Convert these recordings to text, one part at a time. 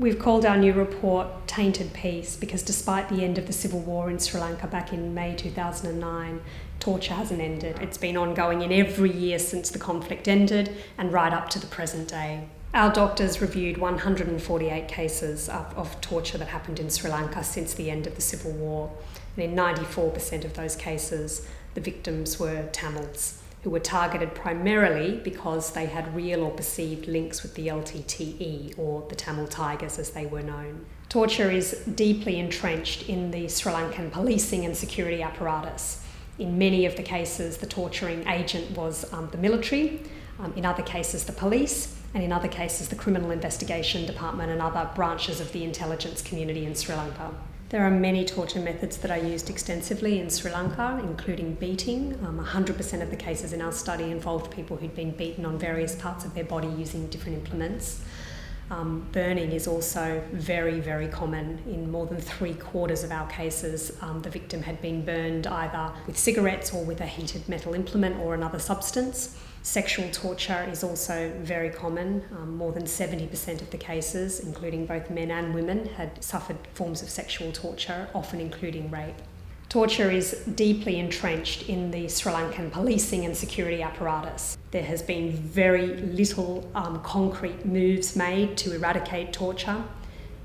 We've called our new report Tainted Peace because despite the end of the civil war in Sri Lanka back in May 2009, torture hasn't ended. It's been ongoing in every year since the conflict ended and right up to the present day. Our doctors reviewed 148 cases of torture that happened in Sri Lanka since the end of the civil war. And in 94% of those cases, the victims were Tamils, who were targeted primarily because they had real or perceived links with the LTTE, or the Tamil Tigers as they were known. Torture is deeply entrenched in the Sri Lankan policing and security apparatus. In many of the cases, the torturing agent was the military, in other cases the police, and in other cases the criminal investigation department and other branches of the intelligence community in Sri Lanka. There are many torture methods that are used extensively in Sri Lanka, including beating. 100% of the cases in our study involved people who'd been beaten on various parts of their body using different implements. Burning is also very, very common. In more than 3/4 of our cases, the victim had been burned either with cigarettes or with a heated metal implement or another substance. Sexual torture is also very common. More than 70% of the cases, including both men and women, had suffered forms of sexual torture, often including rape. Torture is deeply entrenched in the Sri Lankan policing and security apparatus. There has been very little concrete moves made to eradicate torture,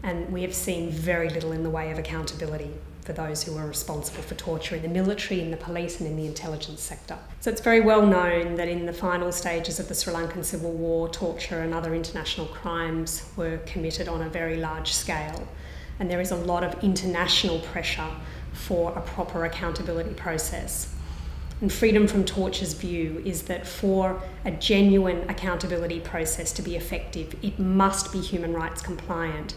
and we have seen very little in the way of accountability for those who are responsible for torture in the military, in the police and in the intelligence sector. So it's very well known that in the final stages of the Sri Lankan civil war, torture and other international crimes were committed on a very large scale. And there is a lot of international pressure for a proper accountability process. And Freedom from Torture's view is that for a genuine accountability process to be effective, it must be human rights compliant.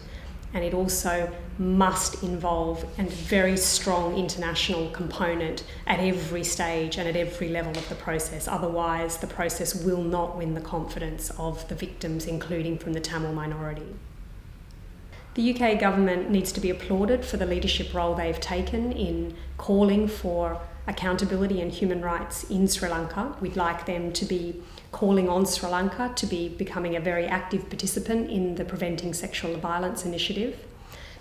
And it also must involve a very strong international component at every stage and at every level of the process. Otherwise, the process will not win the confidence of the victims, including from the Tamil minority. The UK government needs to be applauded for the leadership role they've taken in calling for accountability and human rights in Sri Lanka. We'd like them to be calling on Sri Lanka to be becoming a very active participant in the Preventing Sexual Violence initiative.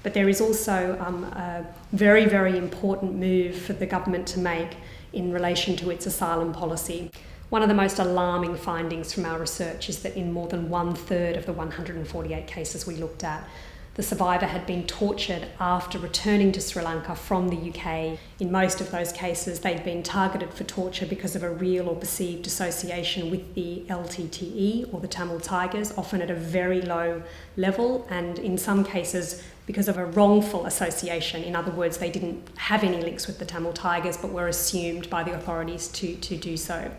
But there is also a very, very important move for the government to make in relation to its asylum policy. One of the most alarming findings from our research is that in more than 1/3 of the 148 cases we looked at, the survivor had been tortured after returning to Sri Lanka from the UK. In most of those cases, they'd been targeted for torture because of a real or perceived association with the LTTE, or the Tamil Tigers, often at a very low level, and in some cases because of a wrongful association. In other words, they didn't have any links with the Tamil Tigers but were assumed by the authorities to do so.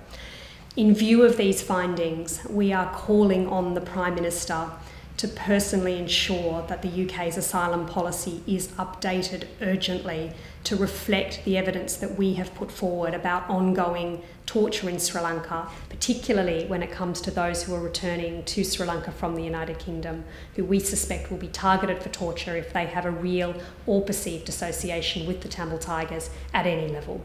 In view of these findings, we are calling on the Prime Minister to personally ensure that the UK's asylum policy is updated urgently to reflect the evidence that we have put forward about ongoing torture in Sri Lanka, particularly when it comes to those who are returning to Sri Lanka from the United Kingdom, who we suspect will be targeted for torture if they have a real or perceived association with the Tamil Tigers at any level.